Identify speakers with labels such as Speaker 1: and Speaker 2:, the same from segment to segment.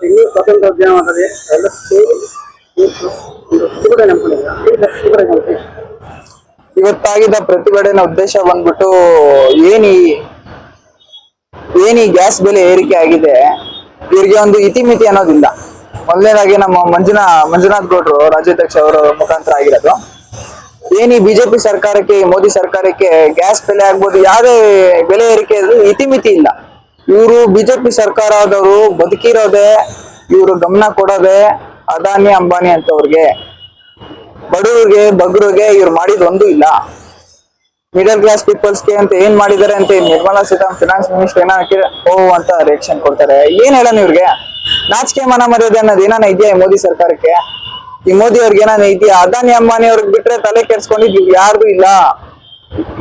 Speaker 1: ಬೆಂಗಳೂರು ಸ್ವಾತಂತ್ರ್ಯೋದ್ಯಾನವನದಲ್ಲಿ ಎಲ್ಲ ಸೇರಿ ಪ್ರತಿಭಟನೆ ನಂಬಿಕೊಂಡಿದ್ದಾರೆ.
Speaker 2: ಇವತ್ತಾಗಿದ್ದ ಪ್ರತಿಭಟನೆ ಉದ್ದೇಶ ಬಂದ್ಬಿಟ್ಟು ಏನಿ ಗ್ಯಾಸ್ ಬೆಲೆ ಏರಿಕೆ ಆಗಿದೆ, ಇವ್ರಿಗೆ ಒಂದು ಇತಿಮಿತಿ ಅನ್ನೋದಿಲ್ಲ. ಮೊದಲನೇದಾಗಿ ನಮ್ಮ ಮಂಜುನಾಥ್ ಗೌಡ್ರು ರಾಜ್ಯಾಧ್ಯಕ್ಷ ಅವರ ಮುಖಾಂತರ ಆಗಿರೋದು. ಏನಿ ಬಿಜೆಪಿ ಸರ್ಕಾರಕ್ಕೆ, ಮೋದಿ ಸರ್ಕಾರಕ್ಕೆ ಗ್ಯಾಸ್ ಬೆಲೆ ಆಗ್ಬೋದು, ಯಾವುದೇ ಬೆಲೆ ಏರಿಕೆ ಇತಿಮಿತಿ ಇಲ್ಲ. ಇವರು ಬಿಜೆಪಿ ಸರ್ಕಾರ ಆದವರು ಬದುಕಿರೋದೆ, ಇವರು ಗಮನ ಕೊಡೋದೆ ಅದಾನಿ ಅಂಬಾನಿ ಅಂತವ್ರಿಗೆ. ಬಡವರಿಗೆ ಬಗ್ಗರಿಗೆ ಇವ್ರು ಮಾಡಿದ ಒಂದು ಇಲ್ಲ. ಮಿಡಲ್ ಕ್ಲಾಸ್ ಪೀಪಲ್ಸ್ಗೆ ಅಂತ ಏನ್ ಮಾಡಿದಾರೆ ಅಂತ ನಿರ್ಮಲಾ ಸೀತಾರಾಮನ್ ಫಿನಾನ್ಸ್ ಮಿನಿಸ್ಟರ್ ಏನೋ ಓ ಅಂತ ರಿಯಾಕ್ಷನ್ ಕೊಡ್ತಾರೆ. ಏನ್ ಹೇಳೋಣ ಇವ್ರಿಗೆ? ನಾಚಿಕೆ ಮನ ಮರ್ಯಾದೆ ಅನ್ನೋದು ಏನಾನ ಇದೆಯಾ ಈ ಮೋದಿ ಸರ್ಕಾರಕ್ಕೆ? ಈ ಮೋದಿ ಅವ್ರಿಗೆ ಏನಾನ ಇದೆಯಾ? ಅದಾನಿ ಅಂಬಾನಿ ಅವ್ರಿಗೆ ಬಿಟ್ರೆ ತಲೆ ಕೆಡ್ಸ್ಕೊಂಡಿದ್ ಯಾರ್ದು ಇಲ್ಲ.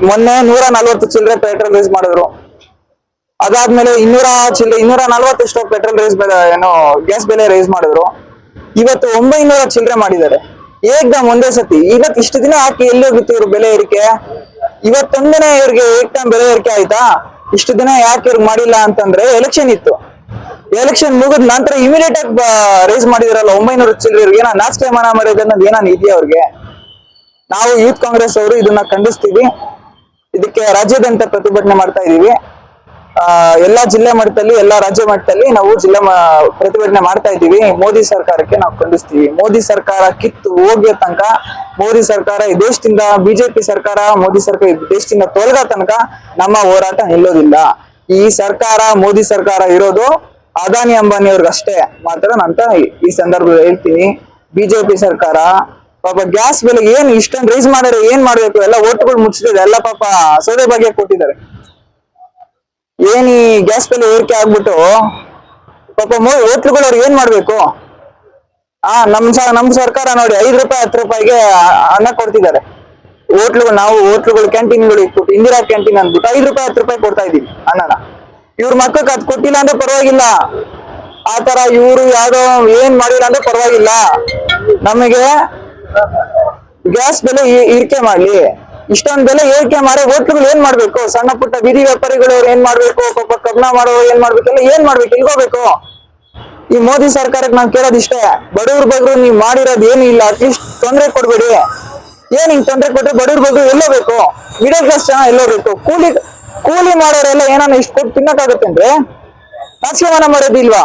Speaker 2: ಮೊನ್ನೆ 140 ಚಿಲ್ಲರೆ ಪೆಟ್ರೋಲ್ ರೇಸ್ ಮಾಡಿದ್ರು. ಅದಾದ್ಮೇಲೆ 240 ಎಷ್ಟೋ ಪೆಟ್ರೋಲ್ ರೇಸ್ ಏನೋ ಗ್ಯಾಸ್ ಬೆಲೆ ರೇಸ್ ಮಾಡಿದ್ರು. ಇವತ್ತು 900 ಚಿಲ್ಲರೆ ಮಾಡಿದ್ದಾರೆ ಏಕ್ದಮ್ ಒಂದೇ ಸತಿ. ಇವತ್ತು ಇಷ್ಟು ದಿನ ಹಾಕಿ ಎಲ್ಲಿ ಹೋಗಿತ್ತು ಇವ್ರು ಬೆಲೆ ಏರಿಕೆ? ಇವತ್ತೊಂದನೇ ಇವ್ರಿಗೆ ಏಕ್ದಮ್ ಬೆಲೆ ಏರಿಕೆ ಆಯ್ತಾ? ಇಷ್ಟು ದಿನ ಯಾಕೆ ಇವ್ರಿಗೆ ಮಾಡಿಲ್ಲ ಅಂತಂದ್ರೆ ಎಲೆಕ್ಷನ್ ಇತ್ತು. ಎಲೆಕ್ಷನ್ ಮುಗಿದ ನಂತರ ಇಮಿಡಿಯೇಟ್ ಆಗಿ ರೇಸ್ ಮಾಡಿದಿರಲ್ಲ 900 ಚಿಲ್ಲರೆ. ಏನೋ ನಾಚಿಕೆ ಮನ ಮರ್ಯಾದೆ ಅನ್ನೋದು ಏನಾನ ಇದೆಯಾ ಅವ್ರಿಗೆ? ನಾವು ಯೂತ್ ಕಾಂಗ್ರೆಸ್ ಅವರು ಇದನ್ನ ಖಂಡಿಸ್ತೀವಿ. ಇದಕ್ಕೆ ರಾಜ್ಯಾದ್ಯಂತ ಪ್ರತಿಭಟನೆ ಮಾಡ್ತಾ ಇದೀವಿ. ಎಲ್ಲಾ ಜಿಲ್ಲೆ ಮಟ್ಟದಲ್ಲಿ, ಎಲ್ಲಾ ರಾಜ್ಯ ಮಟ್ಟದಲ್ಲಿ ನಾವು ಪ್ರತಿಭಟನೆ ಮಾಡ್ತಾ ಇದ್ದೀವಿ. ಮೋದಿ ಸರ್ಕಾರಕ್ಕೆ ನಾವು ಖಂಡಿಸ್ತೀವಿ. ಮೋದಿ ಸರ್ಕಾರ ಕಿತ್ತು ಹೋಗಿಯ ತನಕ, ಮೋದಿ ಸರ್ಕಾರ ಈ ದೇಶದಿಂದ, ಬಿಜೆಪಿ ಸರ್ಕಾರ ಮೋದಿ ಸರ್ಕಾರ ಈ ದೇಶದಿಂದ ತೊಲಗೋ ತನಕ ನಮ್ಮ ಹೋರಾಟ ನಿಲ್ಲೋದಿಲ್ಲ. ಈ ಸರ್ಕಾರ, ಮೋದಿ ಸರ್ಕಾರ ಇರೋದು ಅದಾನಿ ಅಂಬಾನಿ ಅವ್ರಿಗಷ್ಟೇ ಮಾತ್ರ ಅಂತ ಈ ಸಂದರ್ಭದಲ್ಲಿ ಹೇಳ್ತೀನಿ. ಬಿಜೆಪಿ ಸರ್ಕಾರ ಪಾಪ ಗ್ಯಾಸ್ ಬೆಲೆ ಏನ್ ಇಷ್ಟೊಂದು ರೈಸ್ ಮಾಡ್ಯಾರೆ, ಏನ್ ಮಾಡ್ಬೇಕು? ಎಲ್ಲ ಓಟ್ಗಳು ಮುಚ್ಚಿದೆ, ಎಲ್ಲ ಪಾಪ ಸೌದೆ ಬಗ್ಗೆ ಕೊಟ್ಟಿದ್ದಾರೆ. ಏನಿ ಗ್ಯಾಸ್ ಬೆಲೆ ಏರಿಕೆ ಆಗ್ಬಿಟ್ಟು ಪಾಪ ಹೋಟ್ಲುಗಳು ಅವ್ರು ಏನ್ ಮಾಡ್ಬೇಕು? ನಮ್ ಸರ್ಕಾರ ನೋಡಿ 5 ರೂಪಾಯಿ 10 ರೂಪಾಯಿಗೆ ಅನ್ನ ಕೊಡ್ತಿದ್ದಾರೆ. ಹೋಟ್ಲುಗಳು ಕ್ಯಾಂಟೀನ್ಗಳು ಇಟ್ಬಿಟ್ಟು ಇಂದಿರಾ ಕ್ಯಾಂಟೀನ್ ಅಂದ್ಬಿಟ್ಟು 5 ರೂಪಾಯಿ 10 ರೂಪಾಯಿ ಕೊಡ್ತಾ ಇದೀವಿ ಅನ್ನನ. ಇವ್ರ ಮಕ್ಕಳಿಗೆ ಅದ್ ಕೊಟ್ಟಿಲ್ಲ ಅಂದ್ರೆ ಪರವಾಗಿಲ್ಲ, ಆತರ ಇವ್ರು ಯಾವ್ದೋ ಏನ್ ಮಾಡಿಲ್ಲ ಅಂದ್ರೆ ಪರವಾಗಿಲ್ಲ. ನಮಗೆ ಗ್ಯಾಸ್ ಬೆಲೆ ಏರಿಕೆ ಮಾಡ್ಲಿ. ಇಷ್ಟೊಂದು ಬೆಲೆ ಏರಿಕೆ ಮಾಡಿ ಹೋಟ್ಲುಗಳು ಏನ್ ಮಾಡ್ಬೇಕು? ಸಣ್ಣ ಪುಟ್ಟ ಬೀದಿ ವ್ಯಾಪಾರಿಗಳು ಅವ್ರು ಏನ್ ಮಾಡ್ಬೇಕು? ಪಾಪ ಕಬ್ಣ ಮಾಡೋರು ಏನ್ ಮಾಡ್ಬೇಕೆಲ್ಲ ಏನ್ ಮಾಡ್ಬೇಕು? ಇಲ್ಗೋಬೇಕು. ಈ ಮೋದಿ ಸರ್ಕಾರಕ್ಕೆ ನಾನ್ ಕೇಳೋದಿಷ್ಟೇ, ಬಡವ್ರ ಬಗ್ರು ನೀವ್ ಮಾಡಿರೋದು ಏನು ಇಲ್ಲ, ಅಟ್ಲೀಸ್ಟ್ ತೊಂದ್ರೆ ಕೊಡ್ಬೇಡಿ. ಏನ್ ಹಿಂಗ್ ತೊಂದ್ರೆ ಕೊಟ್ರೆ ಬಡವ್ರ ಬಗ್ರು ಎಲ್ಲೋಬೇಕು? ಮಿಡಲ್ ಕ್ಲಾಸ್ ಜನ ಎಲ್ಲೋಬೇಕು? ಕೂಲಿ ಮಾಡೋರೆಲ್ಲ ಏನಾನ ಇಷ್ಟು ಕೊಟ್ಟು ತಿನ್ನಕ್ಕಾಗತ್ತೆ ಅಂದ್ರೆ ನಾಚಿಕೆ ಮಾಡೋದಿಲ್ವಾ?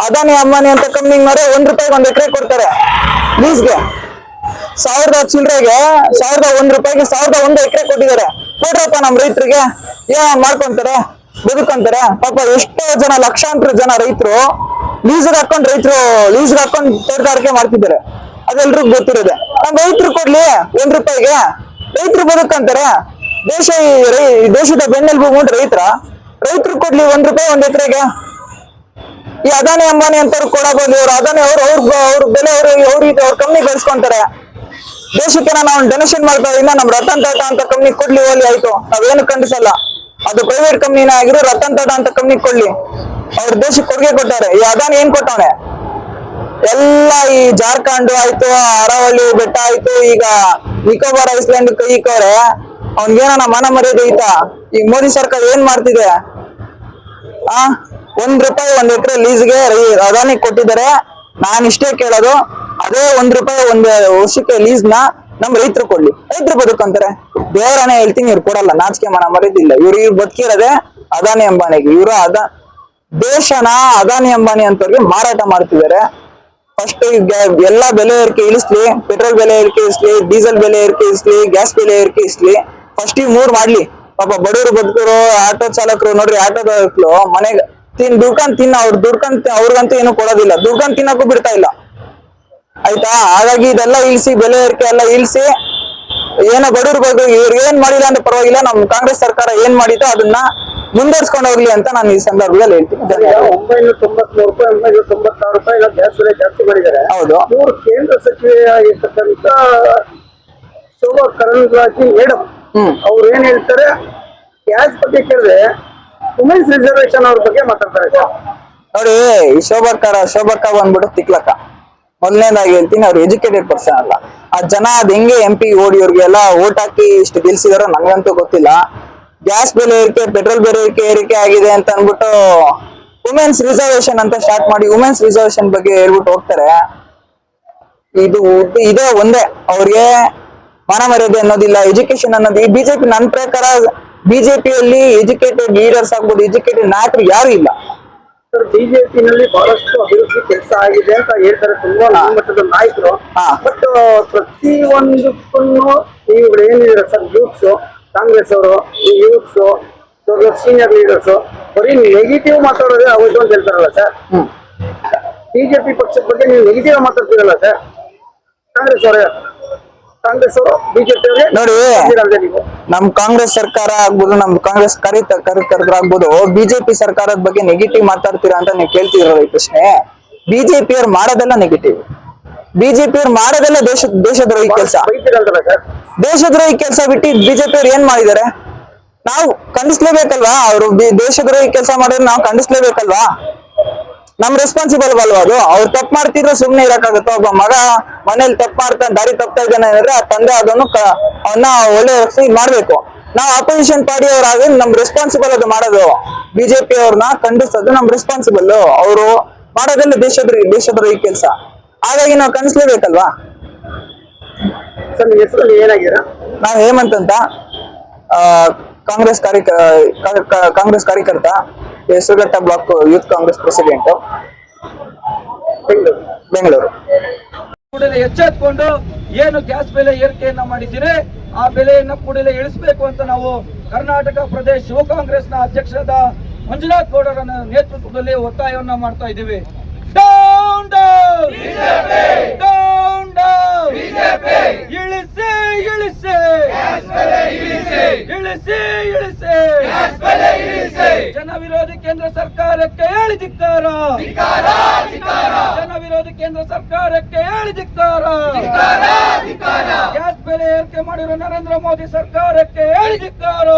Speaker 2: ಅದಾನಿ ಅಂಬಾನಿ ಅಂತ ಕಂಪ್ನಿಂಗ್ 1 ರೂಪಾಯಿಗೆ 1 ಎಕರೆ ಕೊಡ್ತಾರೆ ಲೀಸ್ಗೆ. 1000 ಚಿಲ್ಲರೆಗೆ 1 ರೂಪಾಯಿಗೆ 1 ಎಕರೆ ಕೊಟ್ಟಿದ್ದಾರೆ. ಕೊಡ್ರಪ್ಪ ನಮ್ ರೈತರಿಗೆ, ಏನ್ ಮಾಡ್ಕೊಂತಾರೆ, ಬದುಕೊಂತಾರೆ. ಪಾಪ ಎಷ್ಟೋ ಜನ, ಲಕ್ಷಾಂತರ ಜನ ರೈತರು ಲೀಸ್ಗೆ ಹಾಕೊಂಡು ತೋಟಗಾರಿಕೆ ಮಾಡ್ತಿದ್ದಾರೆ. ಅದೆಲ್ರಿಗೂ ಗೊತ್ತಿರೋದೆ. ನಮ್ ರೈತರು ಕೊಡ್ಲಿ 1 ರೂಪಾಯಿಗೆ, ರೈತರು ಬದುಕಂತಾರೆ. ದೇಶದ ಬೆನ್ನೆಲುಬು ರೈತರು ಕೊಡ್ಲಿ 1 ರೂಪಾಯಿ 1 ಎಕರೆಗೆ. ಈ ಅದಾನಿ ಅಂಬಾನಿ ಅಂತವ್ರು ಕೊಡಬಹುದು. ಅದಾನಿ ಅವ್ರ ಬೆಲೆ ಅವ್ರ ಕಂಪ್ನಿ ಬೆಳೆಸ್ಕೊಂತಾರೆ. ದೇಶಕ್ಕೆ ನಾವು ಡೊನೇಷನ್ ಮಾಡ್ತಾ ಇನ್ನ ನಮ್ ರತನ್ ಟಾಟಾ ಅಂತ ಕಂಪ್ನಿ ಕೊಡ್ಲಿ, ಹೋಗ್ಲಿ, ಆಯ್ತು, ನಾವೇನು ಖಂಡಿಸಲ್ಲ. ಅದು ಪ್ರೈವೇಟ್ ಕಂಪ್ನಿನ ಆಗಿರೋ ರತನ್ ಟಾಟಾ ಅಂತ ಕಂಪ್ನಿ ಕೊಡ್ಲಿ, ಅವ್ರ ದೇಶಕ್ಕೆ ಕೊಡುಗೆ ಕೊಟ್ಟಾರೆ. ಈ ಅದಾನಿ ಏನ್ ಕೊಟ್ಟವನೆ? ಎಲ್ಲ ಈ ಜಾರ್ಖಂಡ್ ಆಯ್ತು, ಅರಾವಳಿ ಬೆಟ್ಟ ಆಯ್ತು, ಈಗ ನಿಕೋಬಾರ್ ಐಸ್ಲ್ಯಾಂಡ್ ಕೈಕವ್ರೆ. ಅವ್ನ್ಗೇನ ಮನ ಮರ್ಯಾದೆ ಐತಾ? ಈ ಮೋದಿ ಸರ್ಕಾರ ಏನ್ ಮಾಡ್ತಿದೆ? 1 ರೂಪಾಯಿ 1 ಎಕರೆ ಲೀಸ್ಗೆ ಅದಾನಿ ಕೊಟ್ಟಿದ್ದಾರೆ. ನಾನ್ ಇಷ್ಟೇ ಕೇಳೋದು, ಅದೇ 1 ರೂಪಾಯಿ 1 ವರ್ಷಕ್ಕೆ ಲೀಸ್ನ ನಮ್ ರೈತರು ಕೊಡ್ಲಿ, ರೈತರು ಬದುಕಂತಾರೆ. ದೇವರನ್ನೇ ಹೇಳ್ತೀನಿ, ಇವ್ರು ಕೊಡಲ್ಲ. ನಾಚಿಕೆ ಮನ ಮರ್ಯಾದಿಲ್ಲ. ಇವ್ರು ಬದುಕಿರೋದೆ ಅದಾನಿ ಅಂಬಾನಿಗೆ. ಇವರು ದೇಶನ ಅದಾನಿ ಅಂಬಾನಿ ಅಂತವ್ರಿಗೆ ಮಾರಾಟ ಮಾಡ್ತಿದ್ದಾರೆ. ಫಸ್ಟ್ ಎಲ್ಲಾ ಬೆಲೆ ಏರಿಕೆ ಇಳಿಸ್ಲಿ, ಪೆಟ್ರೋಲ್ ಬೆಲೆ ಏರಿಕೆ ಇಳಿಸ್ಲಿ, ಡೀಸೆಲ್ ಬೆಲೆ ಏರಿಕೆ ಇಳಿಸ್ಲಿ, ಗ್ಯಾಸ್ ಬೆಲೆ ಏರಿಕೆ ಇಳಿಸ್ಲಿ. ಫಸ್ಟ್ ಈ 3 ಮಾಡ್ಲಿ. ಪಾಪ ಬಡವರು ಬದುಕರು, ಆಟೋ ಚಾಲಕರು ನೋಡ್ರಿ, ಆಟೋದವರು ಮನೆಗೆ ಅವ್ರಿಗಂತೂ ಏನು ಕೊಡೋದಿಲ್ಲ, ದುಡ್ಕೊಂಡ್ ತಿನ್ನಕ್ಕೂ ಬಿಡ್ತಾ ಇಲ್ಲ, ಆಯ್ತಾ? ಹಾಗಾಗಿ ಇದೆಲ್ಲ ಇಳಿಸಿ, ಬೆಲೆ ಏರಿಕೆ ಎಲ್ಲ ಇಳಿಸಿ, ಏನೋ ಬಡವ್ರ ಬಗ್ಗೆ ಇವ್ರಿಗೆ ಏನ್ ಮಾಡಿಲ್ಲ ಅಂದ್ರೆ ಪರವಾಗಿಲ್ಲ. ನಮ್ ಕಾಂಗ್ರೆಸ್ ಸರ್ಕಾರ ಏನ್ ಮಾಡಿದ್ದೋ ಅದನ್ನ ಮುಂದುವರ್ಸ್ಕೊಂಡು ಹೋಗ್ಲಿ ಅಂತ ನಾನು ಈ ಸಂದರ್ಭದಲ್ಲಿ ಹೇಳ್ತೀನಿ.
Speaker 1: 993 ರೂಪಾಯಿ 996 ರೂಪಾಯಿ ಗ್ಯಾಸ್ ಬೆಲೆ ಜಾಸ್ತಿ ಮಾಡಿದ್ದಾರೆ.
Speaker 2: ಹೌದು.
Speaker 1: ಇವರು ಕೇಂದ್ರ ಸಚಿವೆಯಾಗಿರ್ತಕ್ಕಂಥ ಶೋಭಾ ಕರಂದ್ಲಾಜೆ ಮೇಡಮ್ ಅವ್ರು ಏನ್ ಹೇಳ್ತಾರೆ, ಗ್ಯಾಸ್ ಬಗ್ಗೆ ಕೇಳಿದ್ರೆ ವುಮೆನ್ಸ್ ರಿಸರ್ವೇಶನ್ ಅವ್ರ ಬಗ್ಗೆ ಮಾತಾಡ್ತಾರೆ.
Speaker 2: ನೋಡಿ, ಈ ಶೋಭಕ್ಕ ಬಂದ್ಬಿಟ್ಟು ತಿಕ್ಲಕ್ಕ. ಮೊದಲನೇದಾಗಿ ಹೇಳ್ತೀನಿ, ಅವ್ರು ಎಜುಕೇಟೆಡ್ ಪರ್ಸನ್ ಅಲ್ಲ. ಆ ಜನ ಅದ್ ಹೆಂಗೆ MP ಓಡಿಯೋರ್ಗೆಲ್ಲ ಓಟ್ ಹಾಕಿ ಇಷ್ಟು ಗೆಲ್ಸಿದಾರೋ ನನ್ಗಂತೂ ಗೊತ್ತಿಲ್ಲ. ಗ್ಯಾಸ್ ಬೆಲೆ ಏರಿಕೆ, ಪೆಟ್ರೋಲ್ ಬೆಲೆ ಏರಿಕೆ ಆಗಿದೆ ಅಂತ ಅನ್ಬಿಟ್ಟು ವುಮೆನ್ಸ್ ರಿಸರ್ವೇಶನ್ ಅಂತ ಸ್ಟಾರ್ಟ್ ಮಾಡಿ ವುಮೆನ್ಸ್ ರಿಸರ್ವೇಶನ್ ಬಗ್ಗೆ ಹೇಳ್ಬಿಟ್ಟು ಹೋಗ್ತಾರೆ. ಇದು ಇದೇ ಒಂದೇ ಅವ್ರಿಗೆ ಮಾನ ಮರ್ಯಾದೆ ಅನ್ನೋದಿಲ್ಲ, ಎಜುಕೇಶನ್ ಅನ್ನೋದು. ಈ ಬಿಜೆಪಿ ನನ್ನ ಪ್ರಕಾರ ಬಿಜೆಪಿಯಲ್ಲಿ ಎಜುಕೇಟೆಡ್ ಲೀಡರ್ಸ್ ಆಗ್ಬೋದು, ಎಜುಕೇಟೆಡ್ ನಾಯಕರು ಯಾರು ಇಲ್ಲ.
Speaker 1: ಸರ್, ಬಿಜೆಪಿನಲ್ಲಿ ಬಹಳಷ್ಟು ಅಭಿವೃದ್ಧಿ ಕೆಲಸ ಆಗಿದೆ ಅಂತ ಹೇಳ್ತಾರೆ ತುಂಬಾ ಮಟ್ಟದ ನಾಯಕರು. ಬಟ್ ಪ್ರತಿ ಒಂದಕ್ಕೂ ಇವುಗಳು ಏನಿದ್ದಾರೆ ಸರ್, ಯೂತ್ಸ್, ಕಾಂಗ್ರೆಸ್ ಅವರು, ಈ ಯೂತ್ಸ್ ದೊಡ್ಡ ಸೀನಿಯರ್ ಲೀಡರ್ಸ್ ಬರೀ ನೆಗೆಟಿವ್ ಮಾತಾಡೋದೇ ಆಗೋದು ಅಂತ ಹೇಳ್ತಾರಲ್ಲ ಸರ್. ಬಿಜೆಪಿ ಪಕ್ಷದ ಬಗ್ಗೆ ನೀವು ನೆಗೆಟಿವ್ ಮಾತಾಡ್ತೀರಲ್ಲ ಸರ್. ಕಾಂಗ್ರೆಸ್ ಅವರು ಬಿಜೆಪಿ
Speaker 2: ನೋಡಿ,
Speaker 1: ನೀವು
Speaker 2: ನಮ್ ಕಾಂಗ್ರೆಸ್ ಸರ್ಕಾರ ಆಗ್ಬೋದು, ನಮ್ ಕಾಂಗ್ರೆಸ್ ಕಾರ್ಯಕರ್ತರಾಗ್ಬೋದು, ಬಿಜೆಪಿ ಸರ್ಕಾರದ ಬಗ್ಗೆ ನೆಗೆಟಿವ್ ಮಾತಾಡ್ತೀರಾ ಅಂತ ನೀವು ಕೇಳ್ತಿರೋ ಈ ಪ್ರಶ್ನೆ. ಬಿಜೆಪಿ ಅವ್ರು ಮಾಡೋದೆಲ್ಲ ನೆಗೆಟಿವ್. ಬಿಜೆಪಿ ಅವ್ರು ಮಾಡೋದೆಲ್ಲ ದೇಶದ್ರೋಹಿ ಕೆಲಸ.
Speaker 1: ಬೈತೀರಲ್ರಲ್ಲ ಸರ್.
Speaker 2: ದೇಶದ್ರೋಹಿ ಕೆಲಸ ಬಿಟ್ಟು ಬಿಜೆಪಿ ಅವ್ರು ಏನ್ ಮಾಡಿದ್ದಾರೆ ನಾವು ಖಂಡಿಸ್ಲೇಬೇಕಲ್ವಾ? ಅವರು ದೇಶದ್ರೋಹಿ ಕೆಲಸ ಮಾಡಿದ್ರೆ ನಾವು ಖಂಡಿಸ್ಲೇಬೇಕಲ್ವಾ? ನಮ್ ರೆಸ್ಪಾನ್ಸಿಬಲ್ ಅಲ್ವಾ ಅದು? ಅವ್ರು ತಪ್ಪು ಮಾಡ್ತಿದ್ರೆ ಸುಮ್ನೆ ಇರಕ್ಕಾಗತ್ತ? ಒಬ್ಬ ಮಗ ಮನೇಲಿ ತಪ್ಪು ಮಾಡ್ತಾನೆ, ದಾರಿ ತಪ್ತಾ ಇದ್ದಾನೆ ಅಂದ್ರೆ ಆ ತಂದೆ ಅದನ್ನು ಅವನ್ನ ಒಳ್ಳೆ ಮಾಡ್ಬೇಕು. ನಾವು ಅಪೋಸಿಷನ್ ಪಾರ್ಟಿ ಅವ್ರಾಗ ನಮ್ ರೆಸ್ಪಾನ್ಸಿಬಲ್ ಅದು ಮಾಡೋದು. ಬಿಜೆಪಿ ಅವ್ರನ್ನ ಖಂಡಿಸೋದು ನಮ್ ರೆಸ್ಪಾನ್ಸಿಬಲ್. ಅವರು ಮಾಡೋದೆಲ್ಲ ದೇಶದ್ರೋಹಿ ಕೆಲಸ. ಹಾಗಾಗಿ ನಾವು ಖಂಡಿಸ್ಲೇಬೇಕಲ್ವಾ?
Speaker 1: ಸರ್, ನಿಮ್ಮ ಹೆಸರಲ್ಲಿ ಏನಾಗಿರ?
Speaker 2: ನಾವ್ ಹೇಮಂತ್ ಅಂತ, ಕಾಂಗ್ರೆಸ್ ಕಾರ್ಯಕರ್ತ, Hesaraghatta block youth Congress president, Bengaluru.
Speaker 3: ಕೂಡಲೇ ಎಚ್ಚೆತ್ಕೊಂಡು ಏನು ಗ್ಯಾಸ್ ಬೆಲೆ ಏರಿಕೆಯನ್ನ ಮಾಡಿದ್ದೀರಿ ಆ ಬೆಲೆಯನ್ನು ಕೂಡಲೇ ಇಳಿಸಬೇಕು ಅಂತ ನಾವು ಕರ್ನಾಟಕ ಪ್ರದೇಶ ಯುವ ಕಾಂಗ್ರೆಸ್ನ ಅಧ್ಯಕ್ಷರಾದ ಮಂಜುನಾಥ್ ಗೌಡರ ನೇತೃತ್ವದಲ್ಲಿ ಒತ್ತಾಯವನ್ನ ಮಾಡ್ತಾ ಇದ್ದೀವಿ. ಡೌನ್ ಡೌನ್ ಡೌನ್ ಡೌನ್, ಇಳಿಸಿ ಇಳಿಸಿ ಇಳಿಸಿ ಇಳಿಸಿ, ಜನ ವಿರೋಧಿ ಕೇಂದ್ರ ಸರ್ಕಾರಕ್ಕೆ ಹೇಳಿ ಧಿಕ್ಕಾರ, ಜನ ವಿರೋಧಿ ಕೇಂದ್ರ ಸರ್ಕಾರಕ್ಕೆ ಹೇಳಿ ಧಿಕ್ಕಾರ, ಗ್ಯಾಸ್ ಬೆಲೆ ಏರಿಕೆ ಮಾಡಿರೋ ನರೇಂದ್ರ ಮೋದಿ ಸರ್ಕಾರಕ್ಕೆ ಹೇಳಿ ಧಿಕ್ಕಾರ.